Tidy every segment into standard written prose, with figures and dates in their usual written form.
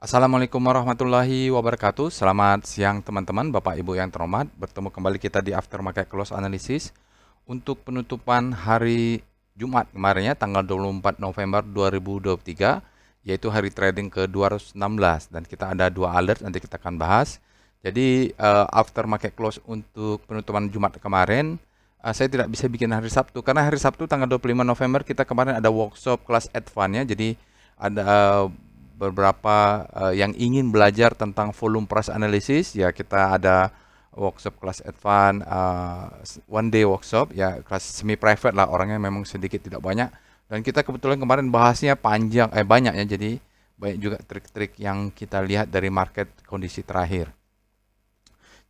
Assalamualaikum warahmatullahi wabarakatuh. Selamat siang teman-teman, Bapak Ibu yang terhormat. Bertemu kembali kita di Aftermarket Close Analysis untuk penutupan hari Jumat kemarin ya, tanggal 24 November 2023, yaitu hari trading ke-216. Dan kita ada dua alert, nanti kita akan bahas. Jadi Aftermarket Close untuk penutupan Jumat kemarin, saya tidak bisa bikin hari Sabtu, karena hari Sabtu tanggal 25 November kita kemarin ada workshop kelas advance ya. Jadi ada beberapa yang ingin belajar tentang volume price analysis ya, kita ada workshop kelas advance, one day workshop ya, kelas semi private lah, orangnya memang sedikit tidak banyak, dan kita kebetulan kemarin bahasnya panjang banyak ya, jadi banyak juga trik-trik yang kita lihat dari market kondisi terakhir.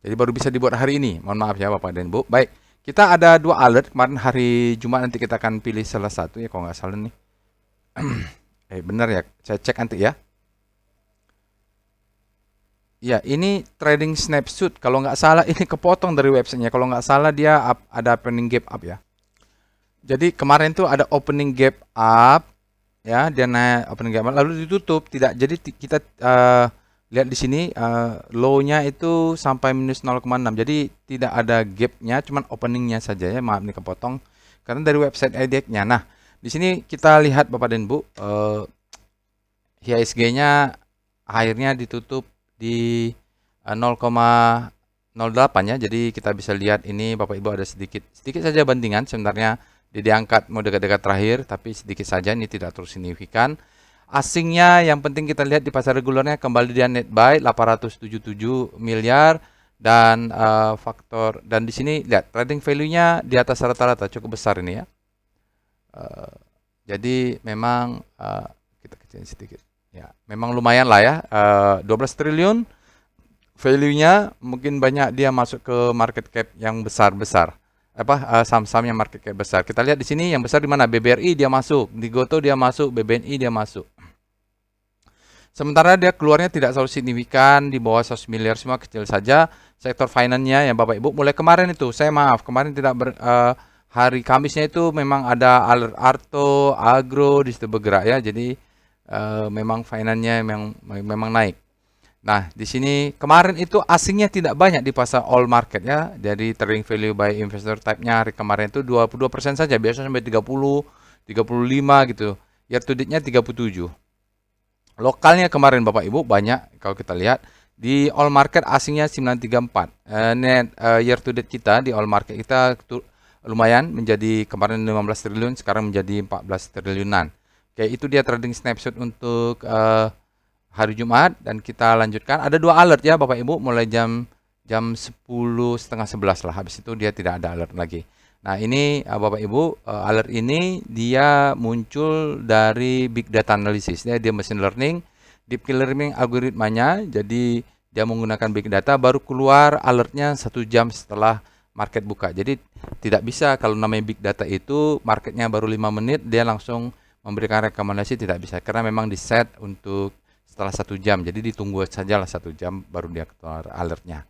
Jadi baru bisa dibuat hari ini, mohon maaf ya Bapak dan Ibu. Baik, kita ada dua alert kemarin hari Jumat, nanti kita akan pilih salah satu ya kalau nggak salah nih. Benar ya, saya cek nanti ya. Ya, ini trading snapshot. Kalau nggak salah ini kepotong dari websitenya. Kalau nggak salah dia ada opening gap up ya. Jadi kemarin tuh ada opening gap up ya, dia naik opening gap up lalu ditutup. Tidak. Jadi kita lihat di sini low-nya itu sampai minus 0,6. Jadi tidak ada gap-nya, cuman openingnya saja ya. Maaf nih kepotong karena dari website IDX-nya. Nah, di sini kita lihat Bapak dan Bu, IHSG-nya akhirnya ditutup di 0,08 ya. Jadi kita bisa lihat ini Bapak Ibu ada sedikit saja bandingan, sebenarnya diangkat mau dekat-dekat terakhir, tapi sedikit saja, ini tidak terlalu signifikan. Asingnya yang penting kita lihat di pasar regulernya kembali dia net buy 877 miliar, dan faktor, dan di sini lihat trading value-nya di atas rata-rata cukup besar ini ya. Jadi memang kita kecilin sedikit. Ya, memang lumayan lah ya, 12 triliun value-nya, mungkin banyak dia masuk ke market cap yang besar-besar. Saham-saham yang market cap besar. Kita lihat di sini yang besar di mana? BBRI dia masuk, di Gotoh dia masuk, BBNI dia masuk. Sementara dia keluarnya tidak selalu signifikan, di bawah 100 miliar semua, kecil saja. Sektor finance-nya yang Bapak Ibu mulai kemarin itu, saya maaf, kemarin tidak hari Kamisnya itu memang ada alert Arto, Agro di situ bergerak ya. Jadi memang finance-nya memang naik. Nah, di sini kemarin itu asingnya tidak banyak di pasar all market ya. Jadi trading value by investor type-nya hari kemarin itu 22% saja, biasanya sampai 30, 35 gitu. Year to date-nya 37. Lokalnya kemarin Bapak Ibu banyak, kalau kita lihat di all market asingnya 934. Net year to date kita di all market kita lumayan, menjadi kemarin 15 triliun, sekarang menjadi 14 triliunan. Oke, itu dia trading snapshot untuk hari Jumat, dan kita lanjutkan. Ada dua alert ya Bapak Ibu, mulai jam 10 setengah 11 lah. Habis itu dia tidak ada alert lagi. Nah ini Bapak Ibu, alert ini dia muncul dari big data analysis. Dia machine learning, deep learning algoritmanya. Jadi dia menggunakan big data, baru keluar alertnya 1 jam setelah market buka. Jadi tidak bisa kalau namanya big data itu marketnya baru 5 menit dia langsung memberikan rekomendasi, tidak bisa, karena memang di set untuk setelah 1 jam. Jadi ditunggu sajalah 1 jam baru dia keluar alertnya.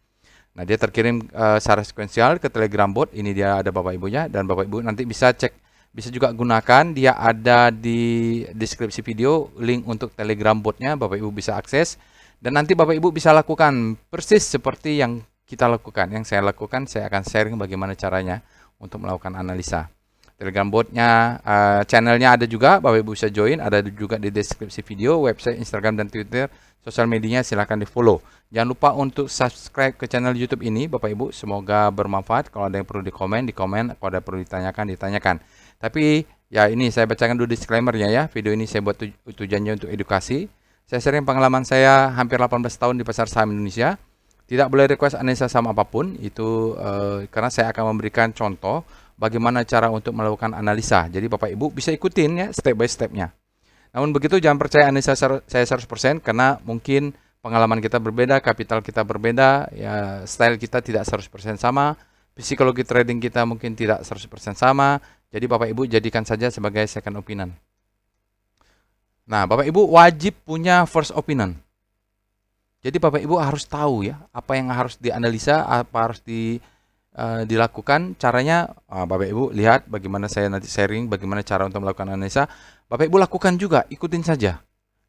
Nah, dia terkirim secara sekuensial ke Telegram bot. Ini dia ada Bapak Ibunya, dan Bapak Ibu nanti bisa cek, bisa juga gunakan, dia ada di deskripsi video link untuk Telegram botnya, Bapak Ibu bisa akses, dan nanti Bapak Ibu bisa lakukan persis seperti yang kita lakukan, yang saya lakukan. Saya akan sharing bagaimana caranya untuk melakukan analisa. Telegram botnya, channelnya ada juga, Bapak Ibu bisa join, ada juga di deskripsi video, website, Instagram, dan Twitter, sosial medianya silahkan di follow. Jangan lupa untuk subscribe ke channel YouTube ini Bapak Ibu, semoga bermanfaat. Kalau ada yang perlu di komen, kalau ada yang perlu ditanyakan. Tapi ya ini saya bacakan dulu disclaimer-nya ya, video ini saya buat tujuannya untuk edukasi. Saya sharing pengalaman saya hampir 18 tahun di pasar saham Indonesia. Tidak boleh request analisa saham apapun, itu karena saya akan memberikan contoh bagaimana cara untuk melakukan analisa. Jadi Bapak Ibu bisa ikutin ya step by step-nya. Namun begitu jangan percaya analisa saya 100%, karena mungkin pengalaman kita berbeda, kapital kita berbeda, ya style kita tidak 100% sama, psikologi trading kita mungkin tidak 100% sama. Jadi Bapak Ibu jadikan saja sebagai second opinion. Nah, Bapak Ibu wajib punya first opinion. Jadi Bapak Ibu harus tahu ya apa yang harus dianalisa, apa harus dilakukan. Caranya Bapak Ibu lihat bagaimana saya nanti sharing bagaimana cara untuk melakukan analisa. Bapak Ibu lakukan juga, ikutin saja.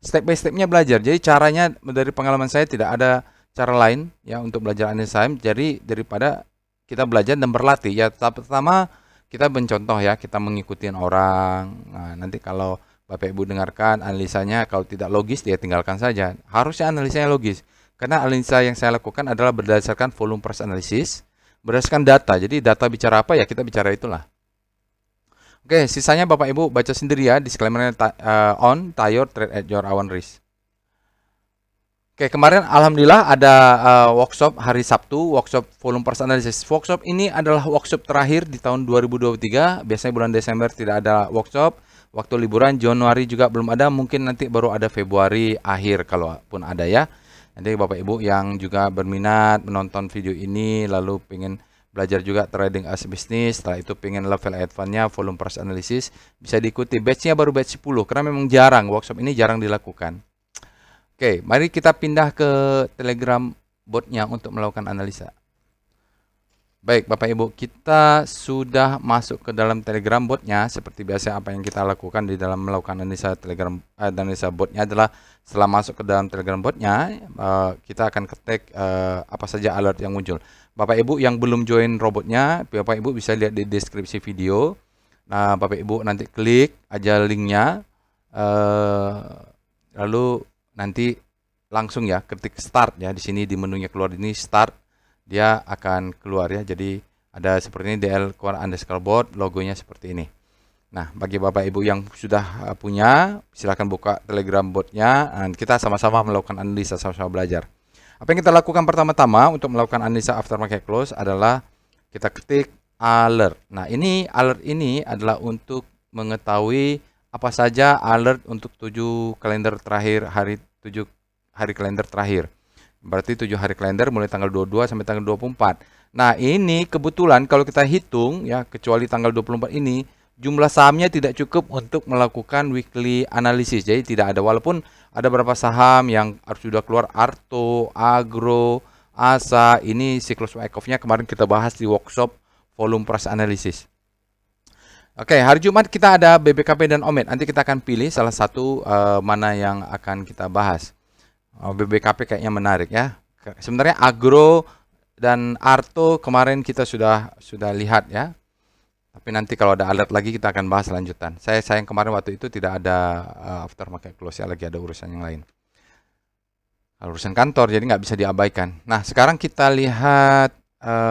step by stepnya belajar. Jadi caranya dari pengalaman saya tidak ada cara lain ya untuk belajar analisa saham. Jadi daripada kita belajar dan berlatih ya, pertama kita mencontoh ya, kita mengikuti orang. Nah, nanti kalau Bapak Ibu dengarkan analisanya kalau tidak logis dia tinggalkan saja. Harusnya analisanya logis. Karena analisa yang saya lakukan adalah berdasarkan volume price analysis, berdasarkan data. Jadi data bicara apa ya kita bicara itulah. Oke, sisanya Bapak Ibu baca sendiri ya, disclaimer-nya on Tayor trade at your own risk. Oke, kemarin alhamdulillah ada workshop hari Sabtu, workshop volume price analysis. Workshop ini adalah workshop terakhir di tahun 2023. Biasanya bulan Desember tidak ada workshop. Waktu liburan Januari juga belum ada, mungkin nanti baru ada Februari akhir kalaupun ada ya. Nanti Bapak Ibu yang juga berminat menonton video ini lalu pengen belajar juga trading as business, setelah itu pengen level advance-nya volume price analysis, bisa diikuti. Batch-nya baru batch 10 karena memang jarang, workshop ini jarang dilakukan. Oke, mari kita pindah ke Telegram botnya untuk melakukan analisa. Baik, Bapak Ibu, kita sudah masuk ke dalam Telegram botnya. Seperti biasa apa yang kita lakukan di dalam melakukan analisa Telegram analisa botnya adalah setelah masuk ke dalam Telegram botnya, kita akan ketik apa saja alert yang muncul. Bapak Ibu yang belum join robotnya, Bapak Ibu bisa lihat di deskripsi video. Nah, Bapak Ibu nanti klik aja linknya, lalu nanti langsung ya ketik start ya, di sini di menunya keluar ini start, dia akan keluar ya. Jadi ada seperti ini DL Core underscore bot, logonya seperti ini. Nah, bagi Bapak Ibu yang sudah punya, silahkan buka Telegram botnya dan kita sama-sama melakukan analisa, sama-sama belajar. Apa yang kita lakukan pertama-tama untuk melakukan analisa after market close adalah kita ketik alert. Nah, ini alert ini adalah untuk mengetahui apa saja alert untuk 7 kalender terakhir, 7 hari kalender terakhir. Berarti 7 hari kalender mulai tanggal 22 sampai tanggal 24. Nah, ini kebetulan kalau kita hitung ya, kecuali tanggal 24 ini, jumlah sahamnya tidak cukup untuk melakukan weekly analysis. Jadi tidak ada, walaupun ada beberapa saham yang sudah keluar, Arto, Agro, Asa, ini siklus Wyckoff-nya kemarin kita bahas di workshop volume price analysis. Oke, hari Jumat kita ada BBKP dan OMED. Nanti kita akan pilih salah satu mana yang akan kita bahas. BBKP kayaknya menarik ya. Sebenarnya Agro dan Arto kemarin kita sudah lihat ya. Tapi nanti kalau ada alert lagi kita akan bahas lanjutan. Saya sayang kemarin waktu itu tidak ada after market close ya, lagi ada urusan yang lain. Urusan kantor, jadi nggak bisa diabaikan. Nah, sekarang kita lihat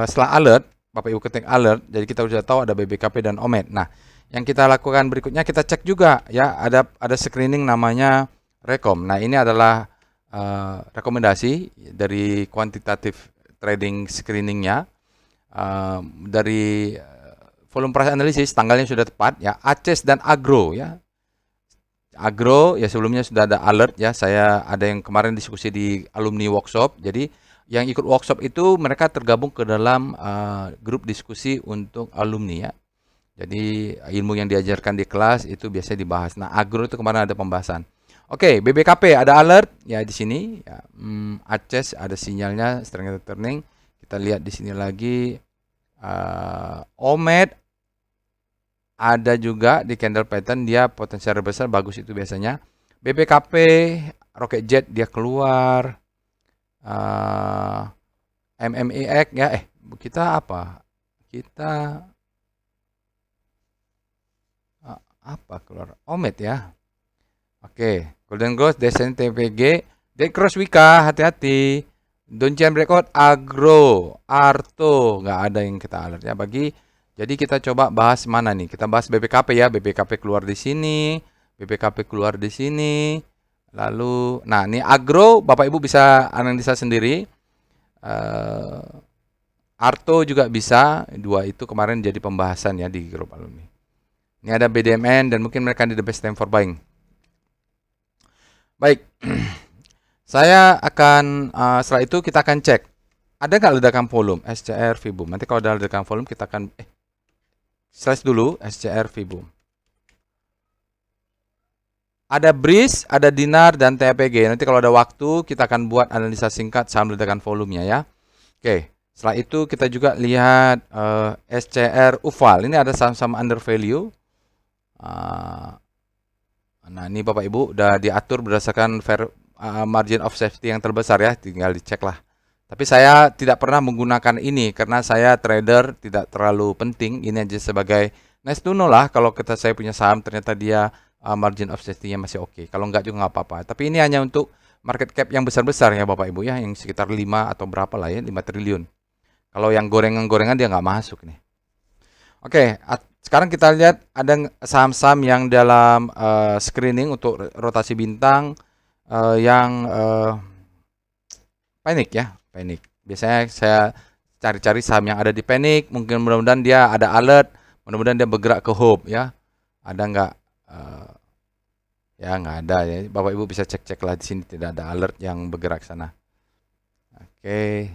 setelah alert, Bapak Ibu ketik alert, jadi kita sudah tahu ada BBKP dan OMED. Nah, yang kita lakukan berikutnya kita cek juga ya, ada screening namanya Rekom. Nah, ini adalah rekomendasi dari kuantitatif trading screeningnya, dari volume price analysis tanggalnya sudah tepat ya, ACES dan Agro ya. Agro ya sebelumnya sudah ada alert ya, saya ada yang kemarin diskusi di alumni workshop. Jadi yang ikut workshop itu mereka tergabung ke dalam grup diskusi untuk alumni ya. Jadi ilmu yang diajarkan di kelas itu biasanya dibahas. Nah, Agro itu kemarin ada pembahasan. Oke, BBKP ada alert ya di sini ya. ACES ada sinyalnya strength turning. Kita lihat di sini lagi OMED ada juga di candle pattern, dia potensial besar bagus itu biasanya. BBKP Rocket Jet dia keluar. MMEX ya, kita apa? Kita apa keluar? OMED ya. Oke, Golden Ghost, Descent TPG, Dead Cross Wika, hati-hati. Doncian Breakout, Agro, Arto, nggak ada yang kita alert ya. Jadi kita coba bahas mana nih? Kita bahas BBKP ya. BBKP keluar di sini, BBKP keluar di sini. Lalu, nah ini Agro, Bapak Ibu bisa analisa sendiri. Arto juga bisa. Dua itu kemarin jadi pembahasan ya di grup alumni. Ini ada BDMN dan mungkin mereka di the best time for buying. Baik, saya akan setelah itu kita akan cek ada nggak ledakan volume SCR Vboom. Nanti kalau ada ledakan volume kita akan slash dulu SCR Vboom. Ada Breeze, ada Dinar dan TPG. Nanti kalau ada waktu kita akan buat analisa singkat saham ledakan volumenya ya. Oke, setelah itu kita juga lihat SCR UVAL. Ini ada saham-saham under value. Nah, ini Bapak Ibu udah diatur berdasarkan margin of safety yang terbesar ya, tinggal dicek lah. Tapi saya tidak pernah menggunakan ini karena saya trader, tidak terlalu penting. Ini aja sebagai nice to know lah kalau kita saya punya saham ternyata dia margin of safety-nya masih oke. Kalau enggak juga nggak apa-apa. Tapi ini hanya untuk market cap yang besar-besar ya Bapak Ibu ya, yang sekitar 5 atau berapa lah ya, 5 triliun. Kalau yang gorengan-gorengan dia nggak masuk nih. Oke, sekarang kita lihat ada saham-saham yang dalam screening untuk rotasi bintang yang panik ya, panik. Biasanya saya cari-cari saham yang ada di panik, mungkin mudah-mudahan dia ada alert, mudah-mudahan dia bergerak ke hope ya. Ada nggak? Ya nggak ada ya. Bapak Ibu bisa cek-cek lah di sini tidak ada alert yang bergerak sana. Oke.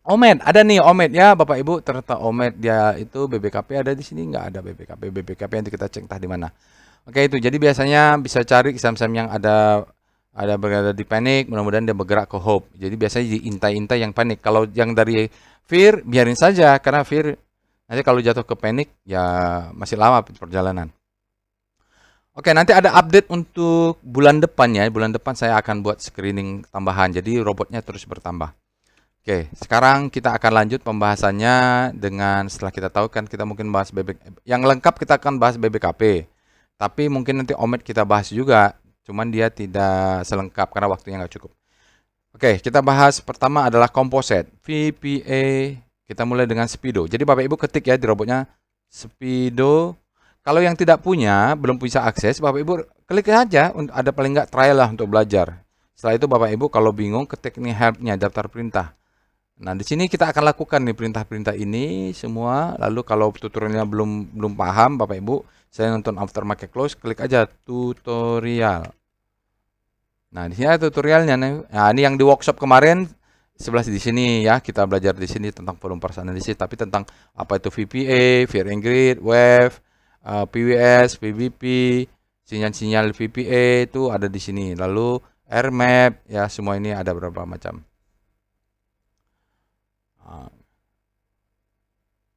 Omed, ada nih Omed ya Bapak Ibu, ternyata Omed dia itu BBKP ada di sini, nggak ada BBKP nanti kita cek entah di mana. Oke itu, jadi biasanya bisa cari saham-saham yang ada berada di panik, mudah-mudahan dia bergerak ke hope. Jadi biasanya diintai-intai yang panik. Kalau yang dari fear biarin saja karena fear nanti kalau jatuh ke panik ya masih lama perjalanan. Oke, nanti ada update untuk bulan depan ya. Bulan depan saya akan buat screening tambahan. Jadi robotnya terus bertambah. Oke, sekarang kita akan lanjut pembahasannya dengan setelah kita tahu kan kita mungkin bahas yang lengkap kita akan bahas BBKP. Tapi mungkin nanti Omed kita bahas juga, cuman dia tidak selengkap karena waktunya nggak cukup. Oke, kita bahas pertama adalah composite, VPA. Kita mulai dengan Speedo. Jadi Bapak Ibu ketik ya di robotnya Speedo. Kalau yang tidak punya, belum bisa akses, Bapak Ibu klik aja, ada paling nggak trial lah untuk belajar. Setelah itu Bapak Ibu kalau bingung ketik nih help-nya, daftar perintah. Nah, di sini kita akan lakukan nih perintah-perintah ini semua. Lalu kalau tutorialnya belum paham, Bapak Ibu, saya nonton aftermarket close, klik aja tutorial. Nah, di sini ada tutorialnya nih. Nah, ini yang di workshop kemarin sebelah di sini ya, kita belajar di sini tentang volume price analysis, tapi tentang apa itu VPA, Fear and Greed, WAVE, PWS, PBP, sinyal-sinyal VPA itu ada di sini. Lalu RMAP ya, semua ini ada berapa macam.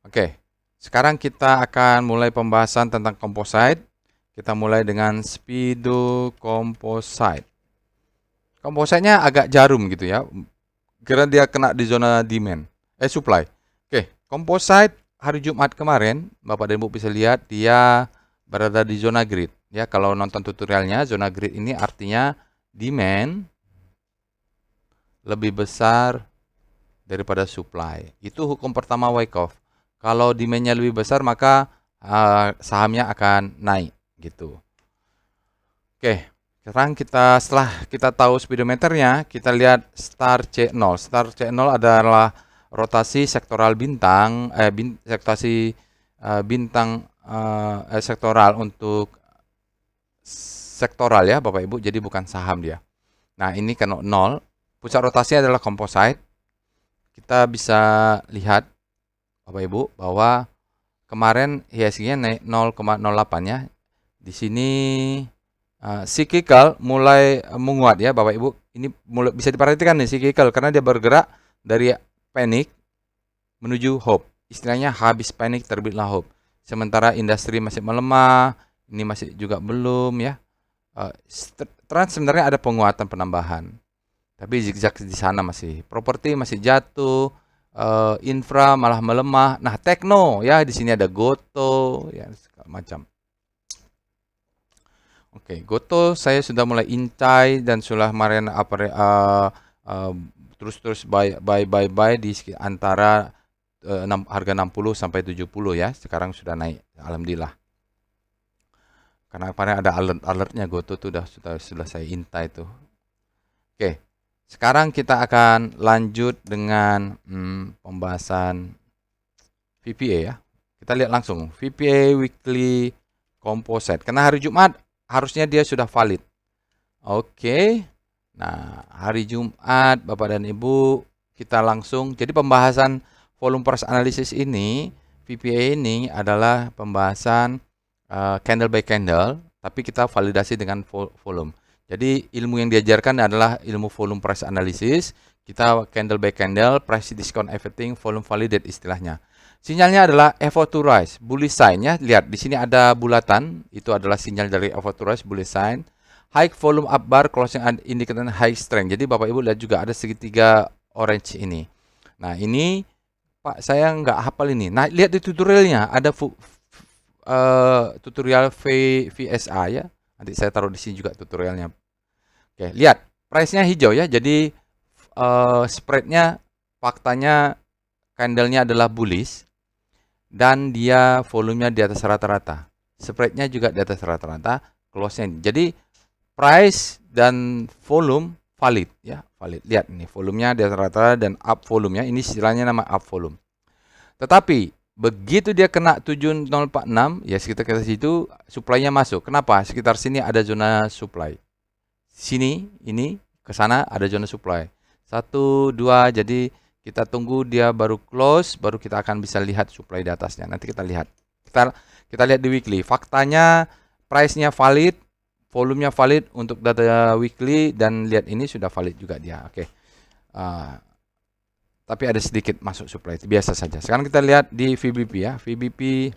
Oke, sekarang kita akan mulai pembahasan tentang composite. Kita mulai dengan Speedo Composite. Composite-nya agak jarum gitu ya, karena dia kena di zona demand, supply. Oke, composite hari Jumat kemarin, Bapak dan Ibu bisa lihat dia berada di zona grid. Ya, kalau nonton tutorialnya, zona grid ini artinya demand lebih besar daripada supply. Itu hukum pertama Wyckoff. Kalau demand-nya lebih besar maka sahamnya akan naik gitu. Oke, sekarang setelah kita tahu speedometernya, kita lihat Star C0. Star C0 adalah rotasi sektoral bintang, sektoral untuk sektoral ya Bapak Ibu, jadi bukan saham dia. Nah, ini kan 0. Pusat rotasi adalah composite. Kita bisa lihat Bapak Ibu bahwa kemarin IHSG-nya naik 0,08 ya. Di sini cyclical mulai menguat ya Bapak Ibu. Ini mulai bisa diperhatikan nih cyclical karena dia bergerak dari panic menuju hope. Istilahnya habis panic terbitlah hope. Sementara industri masih melemah, ini masih juga belum ya. Trend sebenarnya ada penguatan penambahan. Tapi zigzag di sana masih. Properti masih jatuh, infra malah melemah. Nah, tekno ya di sini ada Goto ya segala macam. Oke, Goto saya sudah mulai intai dan sudah kemarin terus buy di antara harga 60 sampai 70 ya. Sekarang sudah naik alhamdulillah. Karena kemarin ada alertnya Goto tuh sudah saya intai itu. Oke. Sekarang kita akan lanjut dengan pembahasan VPA ya. Kita lihat langsung VPA Weekly Composite. Karena hari Jumat harusnya dia sudah valid. Oke. Nah, hari Jumat Bapak dan Ibu kita langsung. Jadi pembahasan volume price analysis ini, VPA ini adalah pembahasan candle by candle. Tapi kita validasi dengan volume. Jadi ilmu yang diajarkan adalah ilmu volume price analysis. Kita candle by candle, price discount everything, volume validate istilahnya. Sinyalnya adalah FO to rise, bullish sign ya. Lihat di sini ada bulatan, itu adalah sinyal dari FO to rise, bullish sign. High volume up bar, closing indicator high strength. Jadi Bapak Ibu lihat juga ada segitiga orange ini. Nah ini Pak saya nggak hafal ini. Nah lihat di tutorialnya ada tutorial VSA ya. Nanti saya taruh di sini juga tutorialnya. Oke, lihat price-nya hijau ya. Jadi spread-nya faktanya candle-nya adalah bullish dan dia volumenya di atas rata-rata. Spread-nya juga di atas rata-rata, close-nya. Jadi price dan volume valid ya, valid. Lihat nih, volumenya di atas rata-rata dan up volumenya. Ini istilahnya nama up volume. Tetapi begitu dia kena 7046 ya sekitar situ supply-nya masuk. Kenapa? Sekitar sini ada zona supply. Sini ini ke sana ada zona supply. 1 2 jadi kita tunggu dia baru close baru kita akan bisa lihat supply di atasnya. Nanti kita lihat. Kita lihat di weekly. Faktanya price-nya valid, volumenya valid untuk data weekly dan lihat ini sudah valid juga dia. Oke. Tapi ada sedikit masuk supply, itu biasa saja. Sekarang kita lihat di VBP ya, VBP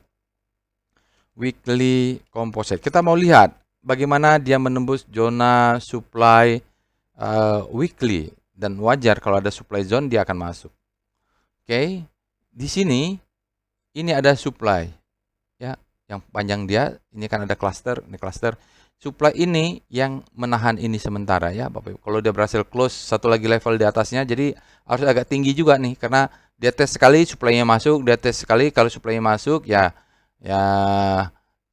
Weekly Composite. Kita mau lihat bagaimana dia menembus zona supply weekly dan wajar kalau ada supply zone dia akan masuk. Oke, di sini ini ada supply ya, yang panjang dia. Ini kan ada cluster, ini cluster. Supply ini yang menahan ini sementara ya Bapak Ibu. Kalau dia berhasil close satu lagi level di atasnya, jadi harus agak tinggi juga nih karena dia tes sekali supply-nya masuk, dia tes sekali kalau supply-nya masuk ya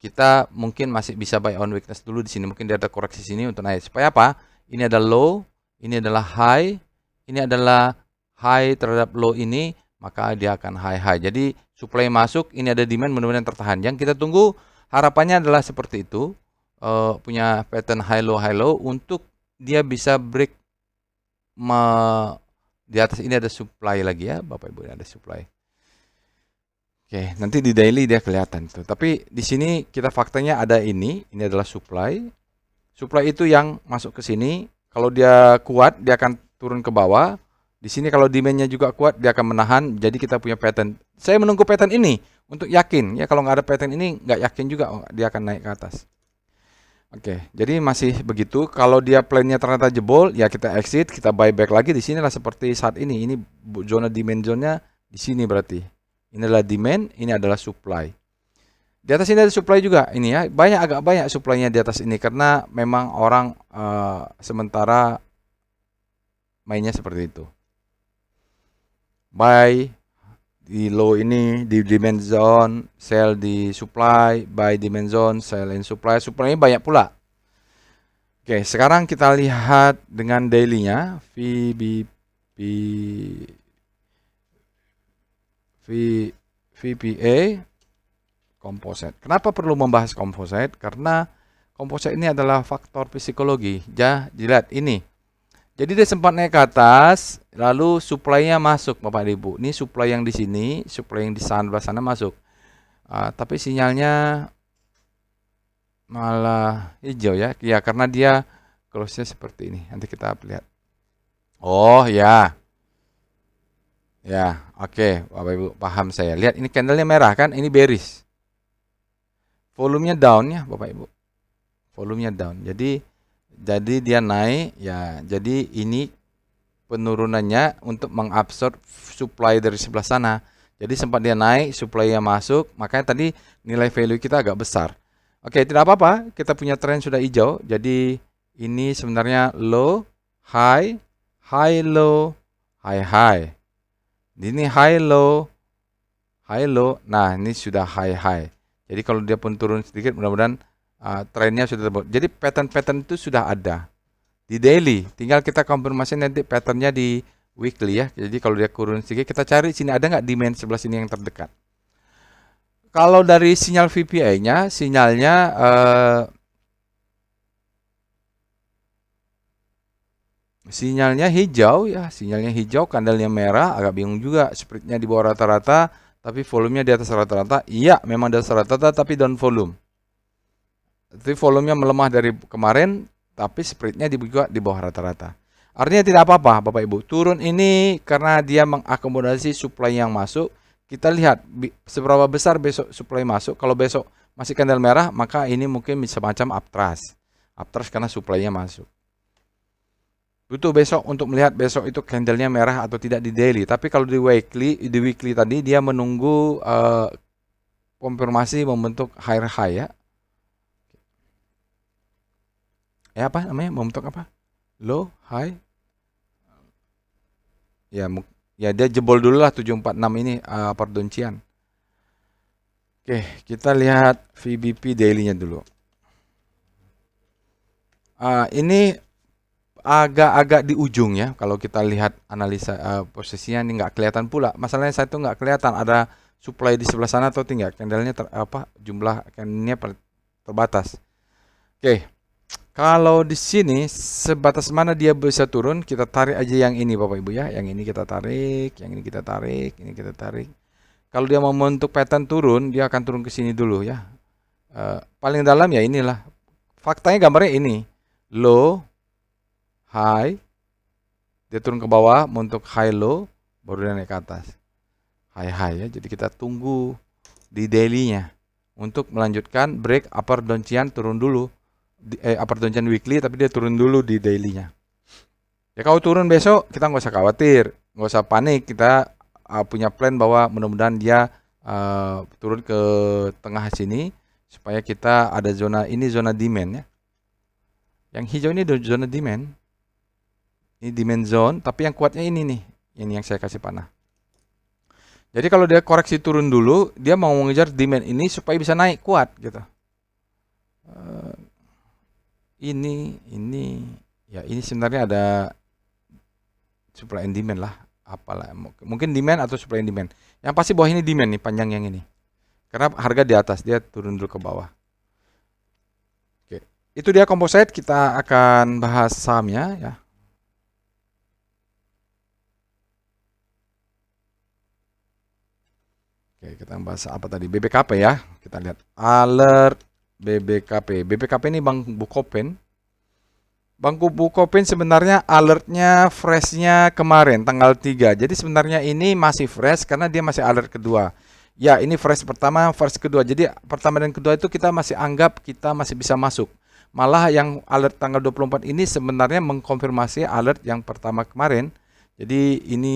kita mungkin masih bisa buy on weakness dulu di sini. Mungkin dia ada koreksi sini untuk naik. Supaya apa? Ini ada low, ini adalah high, ini adalah high terhadap low ini, maka dia akan high. Jadi supply masuk, ini ada demand mudah-mudahan tertahan. Yang kita tunggu harapannya adalah seperti itu. Punya pattern high low untuk dia bisa break di atas ini ada supply lagi ya Bapak Ibu, ada supply. Oke, nanti di daily dia kelihatan tuh. Tapi di sini kita faktanya ada ini adalah supply. Supply itu yang masuk ke sini. Kalau dia kuat dia akan turun ke bawah. Di sini kalau demand-nya juga kuat dia akan menahan. Jadi kita punya pattern. Saya menunggu pattern ini untuk yakin ya, kalau nggak ada pattern ini nggak yakin juga dia akan naik ke atas. Oke, jadi masih begitu. Kalau dia plan-nya ternyata jebol, ya kita exit, kita buy back lagi. Di sinilah seperti saat ini. Ini zona demand zone-nya di sini berarti. Ini adalah demand, ini adalah supply. Di atas ini ada supply juga. Ini ya, agak banyak supply-nya di atas ini karena memang orang sementara mainnya seperti itu. Buy di low ini di demand zone, sell di supply, buy demand zone, sell in supply. Supply-nya banyak pula. Oke, sekarang kita lihat dengan daily-nya VPA composite. Kenapa perlu membahas composite? Karena composite ini adalah faktor psikologi. Dilihat ini. Jadi dia sempat naik ke atas, lalu supply-nya masuk Bapak Ibu. Ini supply yang di sini, supply yang di sana masuk. Tapi sinyalnya malah hijau ya. Ya karena dia close-nya seperti ini. Nanti kita lihat. Oh ya. Ya, oke, Bapak Ibu paham saya. Lihat ini candlenya merah kan, ini bearish. Volumenya down ya Bapak Ibu. Volumenya down. Jadi dia naik ya. Jadi ini penurunannya untuk mengabsorb supply dari sebelah sana. Jadi sempat dia naik, supply-nya masuk, makanya tadi nilai value kita agak besar. Oke, tidak apa-apa. Kita punya tren sudah hijau. Jadi ini sebenarnya low, high, high low, high high. Ini high low, high low. Nah, ini sudah high high. Jadi kalau dia pun turun sedikit, mudah-mudahan trennya sudah terbentuk. Jadi pattern itu sudah ada di daily. Tinggal kita konfirmasi nanti patternnya di weekly ya. Jadi kalau dia turun sedikit, kita cari sini ada nggak demand sebelah sini yang terdekat. Kalau dari sinyal VPA-nya, sinyalnya hijau ya, sinyalnya hijau, candlenya merah, agak bingung juga, spreadnya di bawah rata-rata, tapi volumenya di atas rata-rata. Iya, memang di atas rata-rata, tapi down volume. Jadi volumenya melemah dari kemarin, tapi spreadnya juga di bawah rata-rata. Artinya tidak apa-apa, Bapak Ibu. Turun ini karena dia mengakomodasi supply yang masuk, kita lihat seberapa besar besok supply masuk. Kalau besok masih candle merah, maka ini mungkin semacam uptrust. Uptrust karena supply-nya masuk. Butuh besok untuk melihat besok itu candlenya merah atau tidak di daily. Tapi kalau di weekly tadi dia menunggu konfirmasi membentuk higher high ya. Apa namanya? Membentuk apa? Low, high. Ya dia jebol dulu lah 746 ini perdoncian. Oke, kita lihat VBP daily-nya dulu. Ini agak-agak di ujung ya. Kalau kita lihat analisa posisinya ini nggak kelihatan pula. Masalahnya saya tuh nggak kelihatan ada supply di sebelah sana atau tidak. Candlenya jumlah candlenya terbatas. Oke. Kalau di sini sebatas mana dia bisa turun, kita tarik aja yang ini Bapak Ibu ya. Yang ini kita tarik, yang ini kita tarik, ini kita tarik. Kalau dia mau membentuk pattern turun, dia akan turun ke sini dulu ya. Paling dalam ya inilah. Faktanya gambarnya ini. Low, high, dia turun ke bawah, untuk high low, baru dia naik ke atas. High ya, jadi kita tunggu di daily-nya untuk melanjutkan break upper downtrend turun dulu. Upper downtrend weekly, tapi dia turun dulu di daily-nya. Ya kalau turun besok, kita nggak usah khawatir, nggak usah panik. Kita punya plan bahwa mudah-mudahan dia turun ke tengah sini, supaya kita ada zona, ini zona demand ya. Yang hijau ini zona demand. Ini demand zone, tapi yang kuatnya ini nih. Ini yang saya kasih panah. Jadi kalau dia koreksi turun dulu, dia mau mengejar demand ini supaya bisa naik kuat gitu. Ini sebenarnya ada supply and demand lah. Apalah, mungkin demand atau supply and demand. Yang pasti bawah ini demand nih, panjang yang ini. Karena harga di atas, dia turun dulu ke bawah. Oke, itu dia composite. Kita akan bahas sahamnya ya. Oke, kita bahas apa tadi? BBKP ya. Kita lihat alert BBKP. BBKP ini Bank Bukopin. Bank Bukopin sebenarnya alertnya freshnya kemarin tanggal 3. Jadi sebenarnya ini masih fresh karena dia masih alert kedua. Ya, ini fresh pertama, fresh kedua. Jadi pertama dan kedua itu kita masih anggap kita masih bisa masuk. Malah yang alert tanggal 24 ini sebenarnya mengkonfirmasi alert yang pertama kemarin. Jadi ini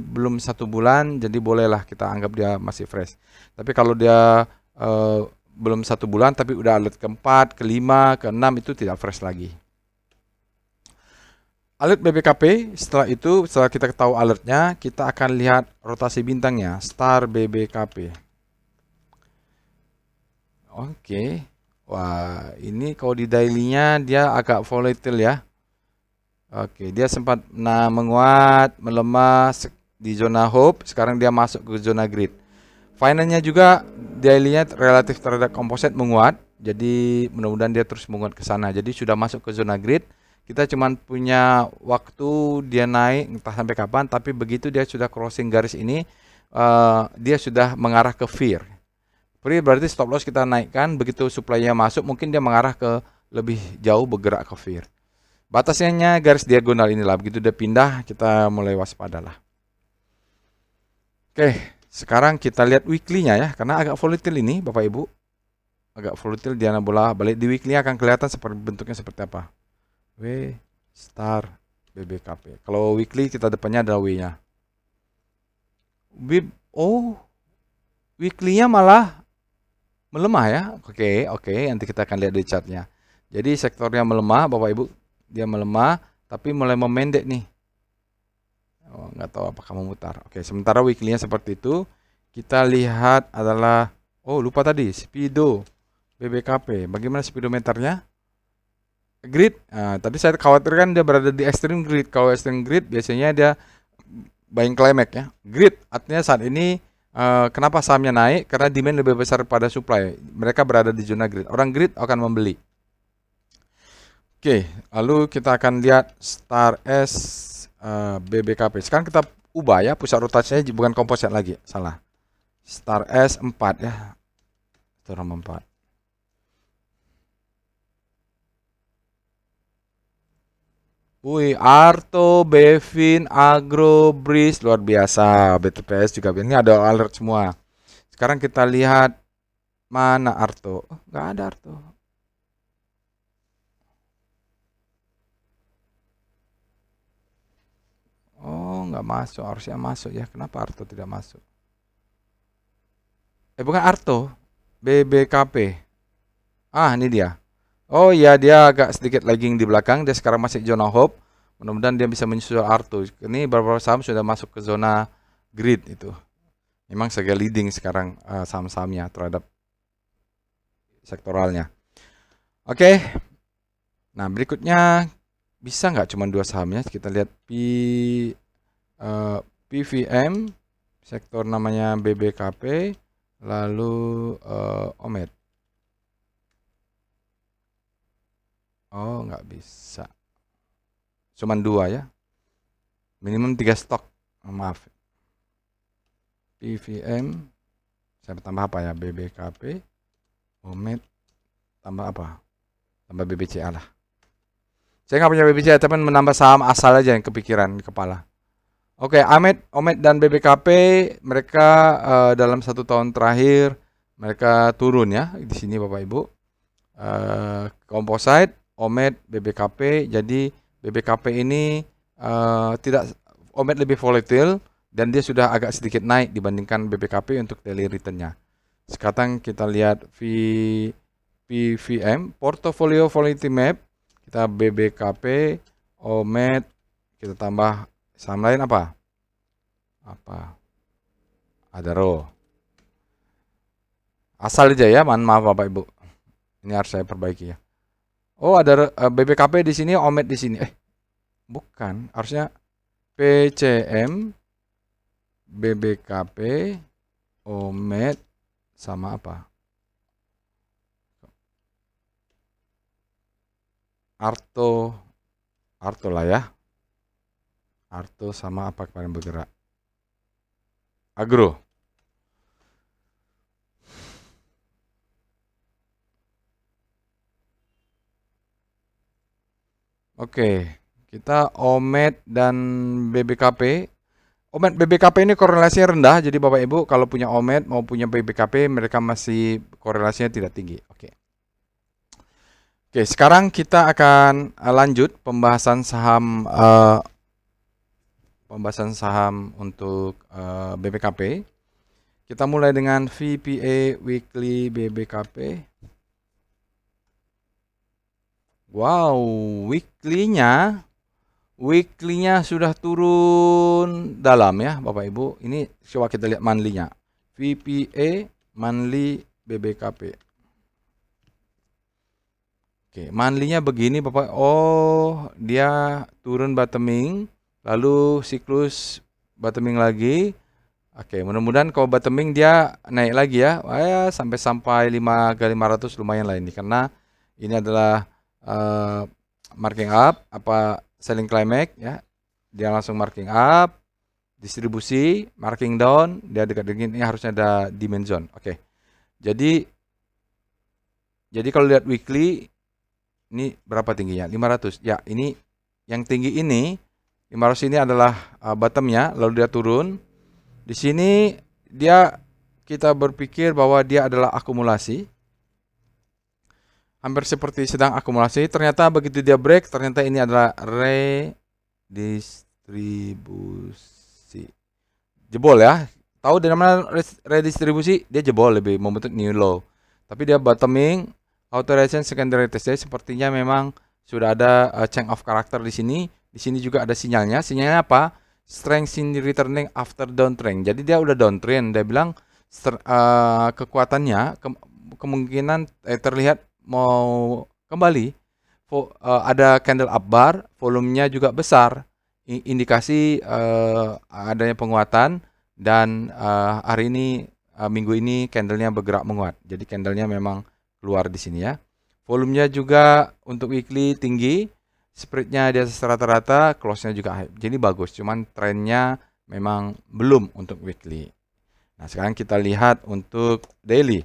belum 1 bulan, jadi bolehlah kita anggap dia masih fresh. Tapi kalau dia belum 1 bulan, tapi udah alert keempat, kelima, keenam itu tidak fresh lagi. Alert BBKP, setelah kita tahu alertnya, kita akan lihat rotasi bintangnya, star BBKP. Oke, wah ini kalau di daily-nya dia agak volatile ya. Oke, dia sempat menguat, melemah di zona hope, sekarang dia masuk ke zona grid. Finance-nya juga daily-nya relatif terhadap composite menguat, jadi mudah-mudahan dia terus menguat ke sana. Jadi sudah masuk ke zona grid. Kita cuma punya waktu dia naik entah sampai kapan, tapi begitu dia sudah crossing garis ini, dia sudah mengarah ke fear. Fear berarti stop loss kita naikkan, begitu supply-nya masuk, mungkin dia mengarah ke lebih jauh bergerak ke fear. Batasnya garis diagonal inilah, begitu dia pindah kita mulai waspadalah. Oke, sekarang kita lihat weekly-nya ya, karena agak volatile ini Bapak Ibu. Agak volatile, dia bola balik di weekly akan kelihatan seperti bentuknya seperti apa. W star BBKP. Kalau weekly kita depannya ada W-nya. Weekly-nya malah melemah ya. Oke, nanti kita akan lihat di chart-nya. Jadi sektornya melemah Bapak Ibu. Dia melemah, tapi mulai memendek nih. Nggak tahu apakah memutar. Oke, sementara weekly-nya seperti itu. Kita lihat adalah, lupa tadi, Spido BBKP. Bagaimana speedometernya? Grid. Tadi saya khawatirkan dia berada di extreme grid. Kalau extreme grid biasanya dia buying climax ya. Grid artinya saat ini kenapa sahamnya naik? Karena demand lebih besar pada supply. Mereka berada di zona grid. Orang grid akan membeli. Oke, lalu kita akan lihat Star S BBKP. Sekarang kita ubah ya, pusat rotasinya bukan komposit lagi, salah. Star S 4 ya. Star 4. Wih, Arto, Bevin, Agro, Breeze, luar biasa. BTPS juga ini ada alert semua. Sekarang kita lihat mana Arto. Oh, nggak ada Arto. Oh, nggak masuk. Harusnya masuk ya. Kenapa Arto tidak masuk? Bukan Arto. BBKP. Ah, ini dia. Oh iya, dia agak sedikit lagging di belakang. Dia sekarang masih zona hope. Mudah-mudahan dia bisa menyusul Arto. Ini beberapa saham sudah masuk ke zona grid itu. Memang sebagai leading sekarang saham-sahamnya terhadap sektoralnya. Oke. Nah, berikutnya bisa nggak cuma dua sahamnya? Kita lihat PVM, sektor namanya BBKP, lalu Omed. Oh, nggak bisa. Cuman dua ya. Minimum 3 stok. Maaf. PVM, saya tambah apa ya? BBKP, Omed, tambah apa? Tambah BBCA lah. Saya nggak punya BBCA, tapi menambah saham asal aja yang kepikiran di kepala. Oke, Omed dan BBKP mereka dalam 1 tahun terakhir mereka turun ya di sini Bapak Ibu. Composite, Omed, BBKP. Jadi BBKP ini tidak Omed lebih volatil dan dia sudah agak sedikit naik dibandingkan BBKP untuk daily return-nya. Sekarang kita lihat PVM, Portfolio Volatility Map. Kita BBKP, Omed, kita tambah saham lain apa? Adaro. Asal aja ya, maaf Bapak Ibu. Ini harus saya perbaiki ya. Oh, ada BBKP di sini, Omed di sini. Bukan, harusnya PCM, BBKP, Omed sama apa? Arto lah ya. Arto sama apa kemarin bergerak? Agro. Oke, kita Omed dan BBKP. Omed BBKP ini korelasinya rendah, jadi Bapak Ibu kalau punya Omed mau punya BBKP mereka masih korelasinya tidak tinggi. Oke. Oke, sekarang kita akan lanjut pembahasan saham untuk BBKP. Kita mulai dengan VPA Weekly BBKP. Wow, weekly-nya sudah turun dalam ya Bapak Ibu. Ini coba kita lihat monthly-nya. VPA monthly BBKP. Oke, monthly-nya begini Bapak. Oh, dia turun bottoming, lalu siklus bottoming lagi. Oke, mudah-mudahan kalau bottoming dia naik lagi ya. Sampai 5 ke 500 lumayan lah ini karena ini adalah marking up selling climax ya. Dia langsung marking up, distribusi, marking down, dia dekat dengan ini harusnya ada demand zone. Oke. Jadi kalau lihat weekly ini berapa tingginya? 500. Ya, ini yang tinggi ini 500 ini adalah bottomnya, lalu dia turun. Di sini kita berpikir bahwa dia adalah akumulasi. Hampir seperti sedang akumulasi. Ternyata begitu dia break, ternyata ini adalah redistribusi. Jebol ya. Tahu dari mana redistribusi? Dia jebol lebih membentuk new low. Tapi dia bottoming, authorization secondary test. Jadi sepertinya memang sudah ada change of character di sini. Di sini juga ada sinyalnya. Sinyalnya apa? Strength in returning after downtrend. Jadi dia udah downtrend. Dia bilang kekuatannya kemungkinan terlihat mau kembali. Ada candle up bar, volumenya juga besar, indikasi adanya penguatan dan hari ini minggu ini candlenya bergerak menguat. Jadi candlenya memang keluar di sini ya. Volumenya juga untuk weekly tinggi, spreadnya di atas rata-rata, close-nya juga high. Jadi bagus, cuman trennya memang belum untuk weekly. Nah, sekarang kita lihat untuk daily.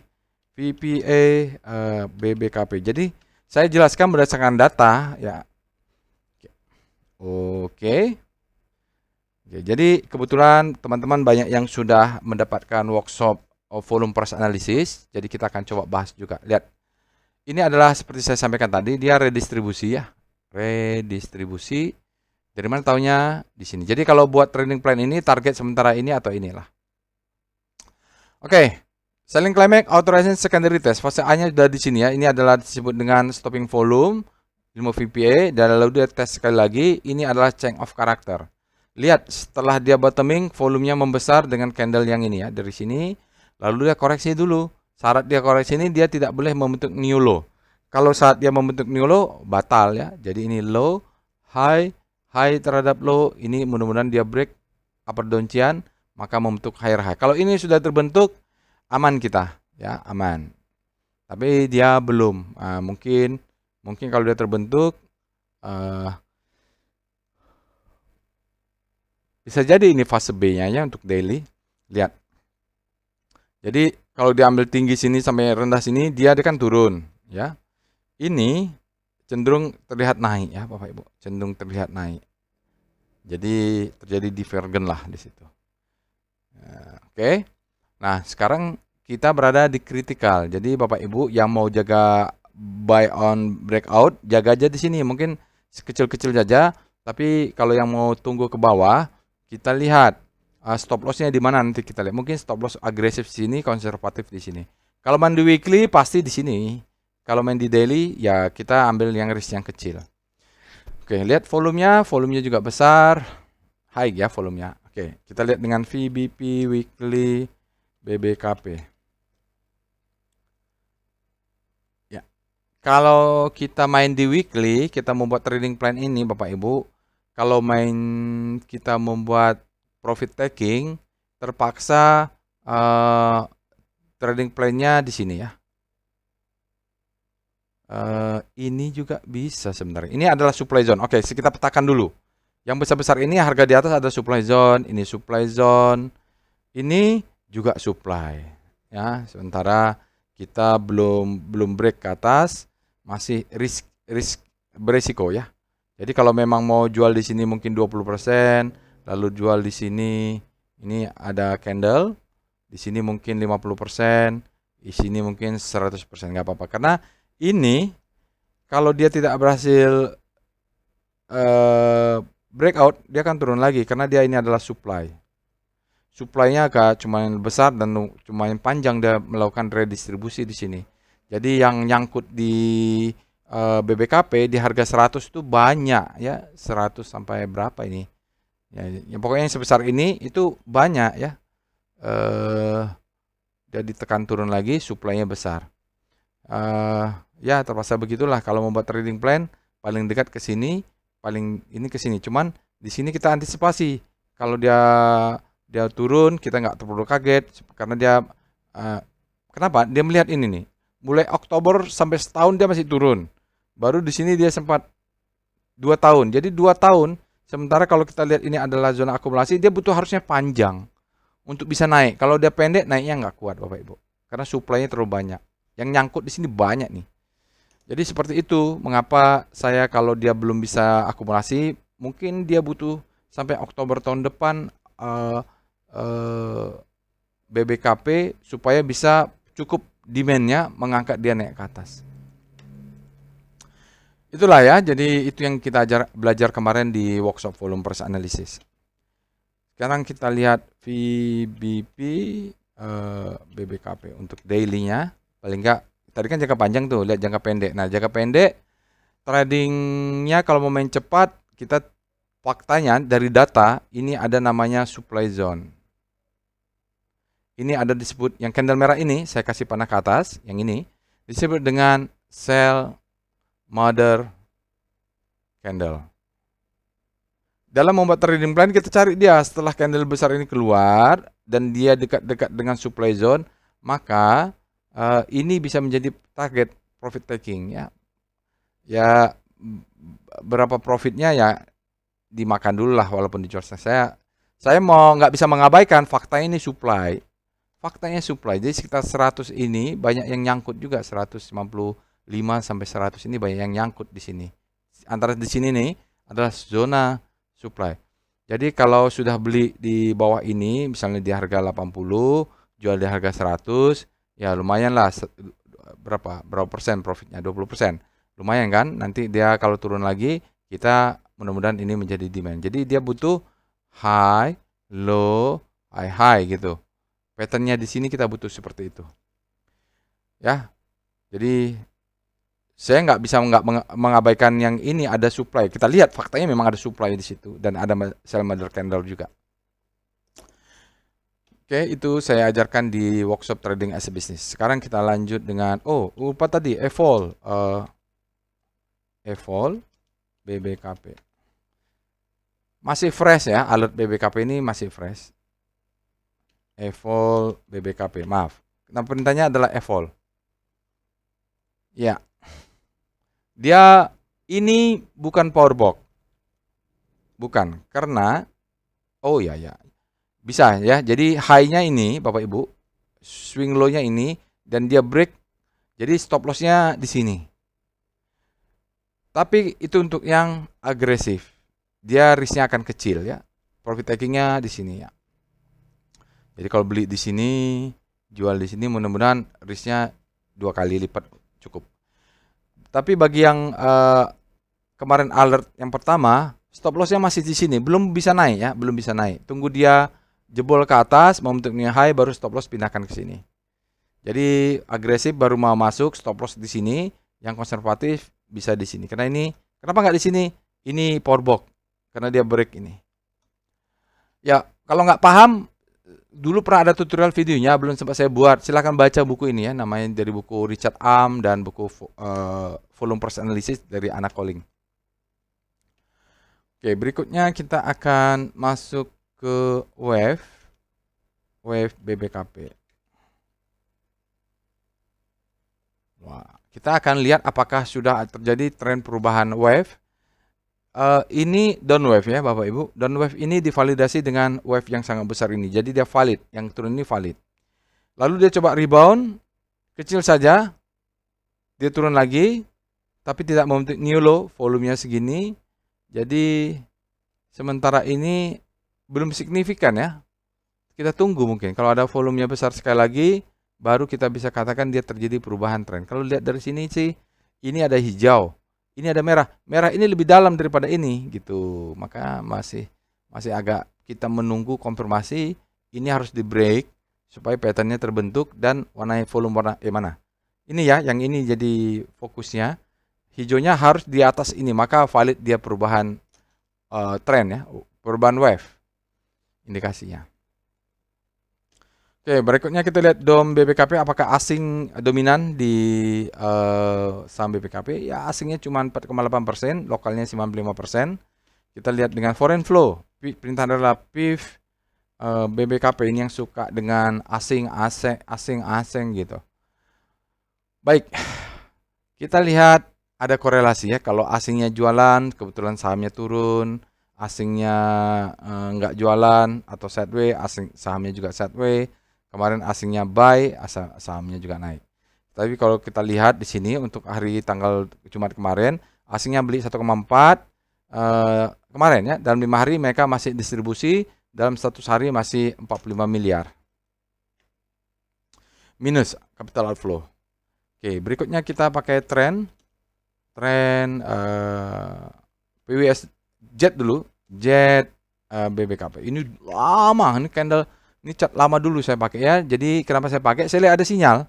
VPA BBKP. Jadi saya jelaskan berdasarkan data ya. Oke. Oke, jadi kebetulan teman-teman banyak yang sudah mendapatkan workshop volume price analysis. Jadi kita akan coba bahas juga. Lihat, ini adalah seperti saya sampaikan tadi, dia redistribusi ya. Redistribusi. Dari mana taunya? Di sini. Jadi kalau buat trading plan ini, target sementara ini atau inilah. Oke. Selling climax, authorization secondary test. Fase A-nya sudah di sini ya. Ini adalah disebut dengan stopping volume, 5 VPA. Dan lalu dia tes sekali lagi. Ini adalah change of character. Lihat, setelah dia bottoming, volumenya membesar dengan candle yang ini ya. Dari sini. Lalu dia koreksi dulu. Syarat dia koreksi ini, dia tidak boleh membentuk new low. Kalau saat dia membentuk new low, batal ya. Jadi ini low, high, high terhadap low. Ini mudah-mudahan dia break upper downtrend, maka membentuk higher high. Kalau ini sudah terbentuk, aman kita ya, aman. Tapi dia belum. Mungkin kalau dia terbentuk, bisa jadi ini fase B-nya ya untuk daily. Lihat. Jadi kalau diambil tinggi sini sampai rendah sini, dia akan turun ya. Ini cenderung terlihat naik ya Bapak Ibu, cenderung terlihat naik. Jadi terjadi divergen lah di situ. Oke. Nah, sekarang kita berada di critical. Jadi Bapak Ibu yang mau jaga buy on breakout, jaga aja di sini. Mungkin kecil-kecil saja, tapi kalau yang mau tunggu ke bawah, kita lihat stop loss-nya di mana nanti kita lihat. Mungkin stop loss agresif di sini, konservatif di sini. Kalau main di weekly pasti di sini. Kalau main di daily ya kita ambil yang risk yang kecil. Oke, lihat volumenya juga besar. High ya volumenya. Oke, kita lihat dengan VBP weekly BBKP. Ya. Kalau kita main di weekly, kita membuat trading plan ini Bapak Ibu, kalau kita membuat profit taking, terpaksa trading plan-nya di sini ya. Ini juga bisa sebenarnya. Ini adalah supply zone. Oke, kita petakan dulu. Yang besar-besar ini harga di atas ada supply zone, ini supply zone, ini juga supply. Ya, sementara kita belum break ke atas, masih risk beresiko ya. Jadi kalau memang mau jual di sini mungkin 20%, lalu jual di sini, ini ada candle, di sini mungkin 50%, di sini mungkin 100%, nggak apa-apa. Karena ini kalau dia tidak berhasil breakout, dia akan turun lagi karena dia ini adalah supply. Supply-nya agak cuman besar dan cuman panjang, dia melakukan redistribusi di sini. Jadi yang nyangkut di BBKP di harga 100 itu banyak ya, 100 sampai berapa ini? Ya, pokoknya yang sebesar ini itu banyak ya. Dia ditekan turun lagi, supply-nya besar. Ya terpaksa begitulah kalau membuat trading plan, paling dekat ke sini, paling ini ke sini. Cuman di sini kita antisipasi. Kalau dia turun, kita nggak perlu kaget karena dia kenapa? Dia melihat ini nih. Mulai Oktober sampai setahun dia masih turun. Baru di sini dia sempat 2 tahun. Jadi 2 tahun. Sementara kalau kita lihat ini adalah zona akumulasi, dia butuh harusnya panjang untuk bisa naik. Kalau dia pendek, naiknya nggak kuat Bapak Ibu. Karena supply-nya terlalu banyak. Yang nyangkut di sini banyak nih. Jadi seperti itu, mengapa saya kalau dia belum bisa akumulasi, mungkin dia butuh sampai Oktober tahun depan BBKP supaya bisa cukup demand-nya mengangkat dia naik ke atas. Itulah ya, jadi itu yang kita belajar kemarin di workshop volume price analysis. Sekarang kita lihat VBP BBKP untuk daily-nya. Paling enggak, tadi kan jangka panjang tuh, lihat jangka pendek. Nah, jangka pendek, tradingnya kalau mau main cepat, kita faktanya dari data, ini ada namanya supply zone. Ini ada disebut, yang candle merah ini, saya kasih panah ke atas, yang ini, disebut dengan sell mother candle. Dalam membuat trading plan, kita cari dia setelah candle besar ini keluar, dan dia dekat-dekat dengan supply zone, maka ini bisa menjadi target profit taking ya. Ya berapa profitnya ya dimakan dulu lah walaupun dijual. Saya mau nggak bisa mengabaikan fakta ini supply. Faktanya supply. Jadi sekitar 100 ini banyak yang nyangkut juga, 155 sampai 100 ini banyak yang nyangkut di sini. Antara di sini nih adalah zona supply. Jadi kalau sudah beli di bawah ini, misalnya di harga 80, jual di harga 100, ya lumayan lah, berapa persen profitnya, 20%. Lumayan kan? Nanti dia kalau turun lagi, kita mudah-mudahan ini menjadi demand. Jadi dia butuh high, low, high gitu. Patternnya di sini kita butuh seperti itu. Ya, jadi saya nggak bisa mengabaikan yang ini ada supply. Kita lihat faktanya memang ada supply di situ dan ada sell mother candle juga. Oke, itu saya ajarkan di workshop trading as a business. Sekarang kita lanjut dengan lupa tadi evol BBKP. Masih fresh ya, alert BBKP ini masih fresh. Evol BBKP, maaf. Nama perintahnya adalah evol. Ya. Dia ini bukan power box. Bukan, karena ya. Bisa ya. Jadi high-nya ini Bapak Ibu, swing low-nya ini dan dia break. Jadi stop loss-nya di sini. Tapi itu untuk yang agresif. Dia risk-nya akan kecil ya. Profit taking-nya di sini ya. Jadi kalau beli di sini, jual di sini, mudah-mudahan risk-nya 2 kali lipat cukup. Tapi bagi yang kemarin alert yang pertama, stop loss-nya masih di sini, belum bisa naik ya, belum bisa naik. Tunggu dia jebol ke atas, momentumnya high, baru stop loss pindahkan ke sini. Jadi agresif baru mau masuk, stop loss di sini, yang konservatif bisa di sini. Karena ini, kenapa nggak di sini? Ini power box, karena dia break ini. Ya, kalau nggak paham, dulu pernah ada tutorial videonya, belum sempat saya buat. Silahkan baca buku ini ya, namanya dari buku Richard Am dan buku Volume Price Analysis dari Anna Colling. Oke, berikutnya kita akan masuk ke wave BBKP. Wah, kita akan lihat apakah sudah terjadi tren perubahan wave. Ini down wave ya Bapak Ibu. Down wave ini divalidasi dengan wave yang sangat besar ini. Jadi dia valid, yang turun ini valid. Lalu dia coba rebound, kecil saja, dia turun lagi, tapi tidak membentuk new low, volumenya segini. Jadi sementara ini belum signifikan ya. Kita tunggu mungkin. Kalau ada volumenya besar sekali lagi, baru kita bisa katakan dia terjadi perubahan tren. Kalau lihat dari sini sih, ini ada hijau, ini ada merah. Merah ini lebih dalam daripada ini gitu. Maka masih agak kita menunggu konfirmasi. Ini harus di break supaya patternnya terbentuk dan warna volume warna mana? Ini ya, yang ini jadi fokusnya. Hijaunya harus di atas ini, maka valid dia perubahan tren ya, perubahan wave indikasinya. Oke, berikutnya kita lihat DOM BBKP, apakah asing dominan di saham BBKP? Ya, asingnya cuma 4,8%, lokalnya 95%. Kita lihat dengan foreign flow, perintah adalah PIF BBKP ini yang suka dengan asing gitu. Baik, kita lihat ada korelasi ya. Kalau asingnya jualan, kebetulan sahamnya turun. Asingnya nggak jualan atau sideways, sahamnya juga sideways. Kemarin asingnya buy, sahamnya juga naik. Tapi kalau kita lihat di sini untuk hari tanggal Jumat kemarin, asingnya beli 1,4 kemarin ya. Dalam 5 hari mereka masih distribusi, dalam 100 hari masih 45 miliar. Minus capital outflow. Oke, berikutnya kita pakai tren PWS Jet dulu, Jet BBKP. Ini lama, ini candle, ini chart lama dulu saya pakai ya. Jadi kenapa saya pakai? Saya lihat ada sinyal.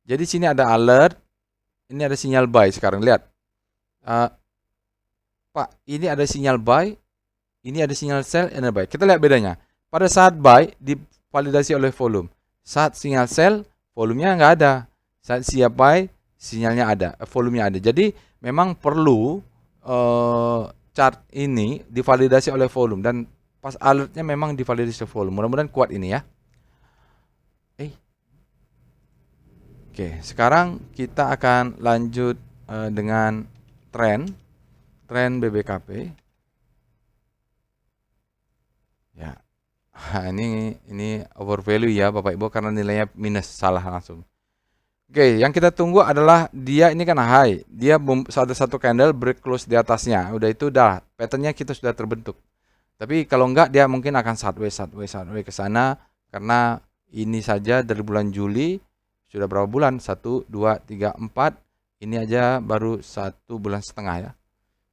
Jadi sini ada alert, ini ada sinyal buy sekarang. Lihat, Pak, ini ada sinyal buy, ini ada sinyal sell, ini buy. Kita lihat bedanya. Pada saat buy divalidasi oleh volume. Saat sinyal sell, volumenya nggak ada. Saat siap buy, sinyalnya ada, volumenya ada. Jadi memang perlu chart ini divalidasi oleh volume dan pas alertnya memang divalidasi oleh volume. Mudah-mudahan kuat ini ya. Oke, sekarang kita akan lanjut dengan tren BBKP. Ya, ini overvalue ya Bapak Ibu karena nilainya minus, salah langsung. Oke, yang kita tunggu adalah dia ini kan high. Dia ada satu candle break close di atasnya. Udah itu udah patternnya kita sudah terbentuk. Tapi kalau enggak dia mungkin akan sideways ke sana karena ini saja dari bulan Juli sudah berapa bulan? 1, 2, 3, 4. Ini aja baru 1,5 bulan ya.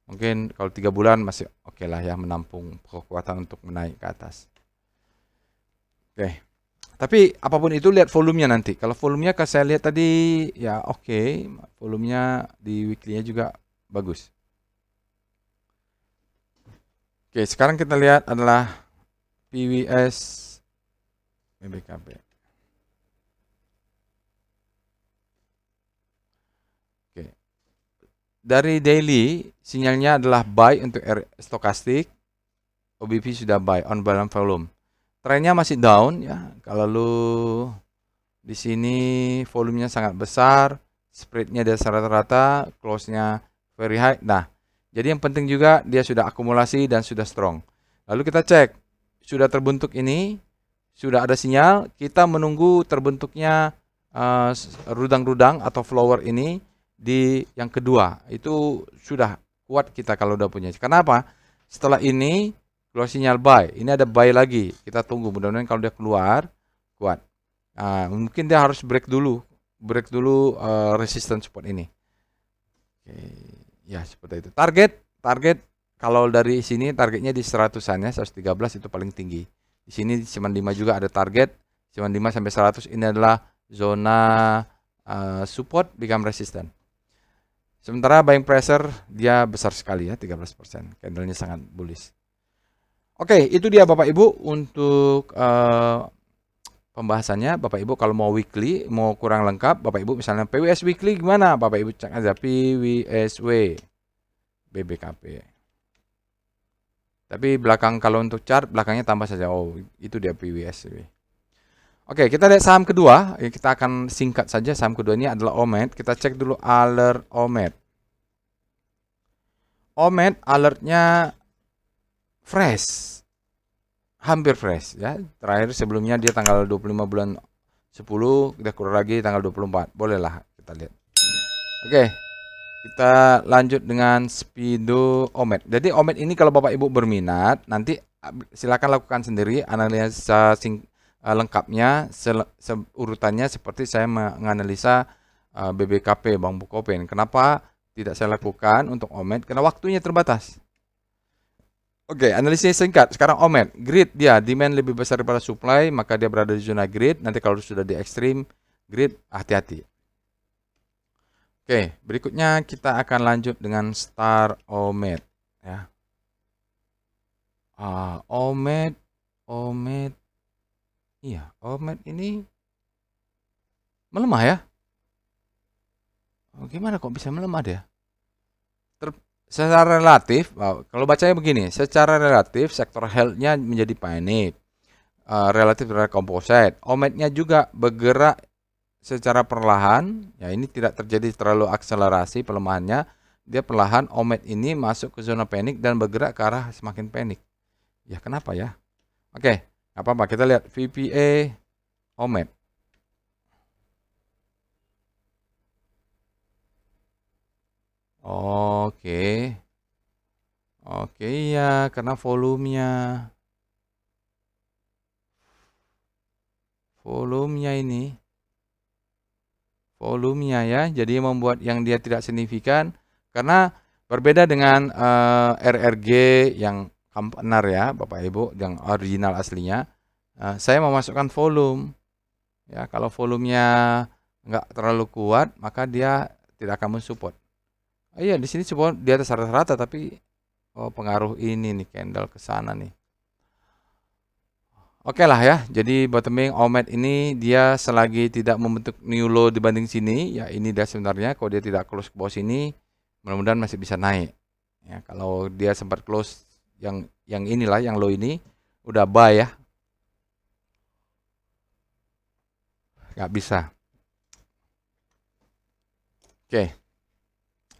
Mungkin kalau 3 bulan masih oke lah ya menampung kekuatan untuk menaik ke atas. Oke. Tapi apapun itu lihat volumenya nanti. Kalau volumenya saya lihat tadi ya oke, volumenya di weekly-nya juga bagus. Oke, sekarang kita lihat adalah PWS BBKP. Oke. Dari daily sinyalnya adalah buy untuk stokastik. OBP sudah buy on balance volume. Trennya masih down ya. Kalau lu di sini volumenya sangat besar, spreadnya dari rata-rata, close-nya very high. Nah, jadi yang penting juga dia sudah akumulasi dan sudah strong. Lalu kita cek, sudah terbentuk ini, sudah ada sinyal, kita menunggu terbentuknya rudang-rudang atau flower ini di yang kedua. Itu sudah kuat kita kalau udah punya. Kenapa? Setelah ini keluar sinyal buy, ini ada buy lagi. Kita tunggu, mudah-mudahan kalau dia keluar kuat. Mungkin dia harus break dulu resistance support ini. Oke, ya seperti itu. Target kalau dari sini targetnya di 100-an ya, 113 itu paling tinggi. Di sini 95 juga ada target, 95 sampai 100 ini adalah zona support become resistant. Sementara buying pressure dia besar sekali ya, 13%. Candlenya sangat bullish. Oke, itu dia Bapak Ibu untuk pembahasannya. Bapak Ibu kalau mau weekly, mau kurang lengkap, Bapak Ibu misalnya PWS weekly gimana? Bapak Ibu cek aja PWSW BBKP. Tapi belakang kalau untuk chart belakangnya tambah saja. Oh, itu dia PWSW. Oke, kita lihat saham kedua. Kita akan singkat saja. Saham kedua ini adalah OMED. Kita cek dulu alert OMED. OMED alertnya fresh. Hampir fresh ya. Terakhir sebelumnya dia tanggal 25 bulan 10, kita kurang lagi tanggal 24. Bolehlah kita lihat. Oke. Kita lanjut dengan Speedo OMED. Jadi OMED ini kalau Bapak Ibu berminat, nanti silakan lakukan sendiri analisa lengkapnya, urutannya seperti saya menganalisa BBKP Bank Bukopin. Kenapa tidak saya lakukan untuk OMED? Karena waktunya terbatas. Oke, analisis singkat. Sekarang OMED, grid dia demand lebih besar daripada supply, maka dia berada di zona grid. Nanti kalau sudah di ekstrim grid, hati-hati. Oke, berikutnya kita akan lanjut dengan Star OMED ya. OMED, iya, OMED ini melemah ya. Gimana kok bisa melemah dia? Secara relatif, kalau bacanya begini, secara relatif sektor health-nya menjadi panik. Relatif terhadap komposit. OMED-nya juga bergerak secara perlahan, ya ini tidak terjadi terlalu akselerasi pelemahannya. Dia perlahan OMED ini masuk ke zona panik dan bergerak ke arah semakin panik. Ya kenapa ya? Oke, apa-apa kita lihat VPA OMED. Oke. Oke ya, karena volumenya ya, jadi membuat yang dia tidak signifikan karena berbeda dengan RRG yang benar ya Bapak Ibu, yang original aslinya. Saya memasukkan volume ya, kalau volumenya nggak terlalu kuat maka dia tidak akan mensupport. Iya, di sini support di atas rata-rata tapi pengaruh ini nih candle ke sana nih. Oke lah ya, jadi bottoming OMED ini dia selagi tidak membentuk new low dibanding sini, ya ini dia sebenarnya. Kalau dia tidak close ke bawah sini, mudah-mudahan masih bisa naik. Ya, kalau dia sempat close yang inilah, yang low ini, udah buy ya. Nggak bisa. Oke,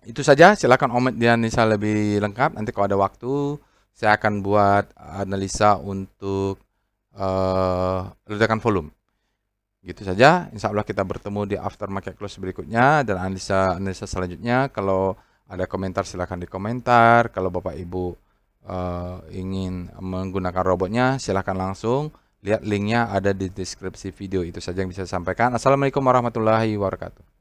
itu saja. Silakan OMED dia analisa lebih lengkap. Nanti kalau ada waktu, saya akan buat analisa untuk ledakan volume. Gitu saja. Insya Allah kita bertemu di aftermarket close berikutnya dan analisa selanjutnya. Kalau ada komentar silahkan di komentar. Kalau Bapak Ibu ingin menggunakan robotnya silahkan langsung lihat linknya ada di deskripsi video. Itu saja yang bisa saya sampaikan. Assalamualaikum warahmatullahi wabarakatuh.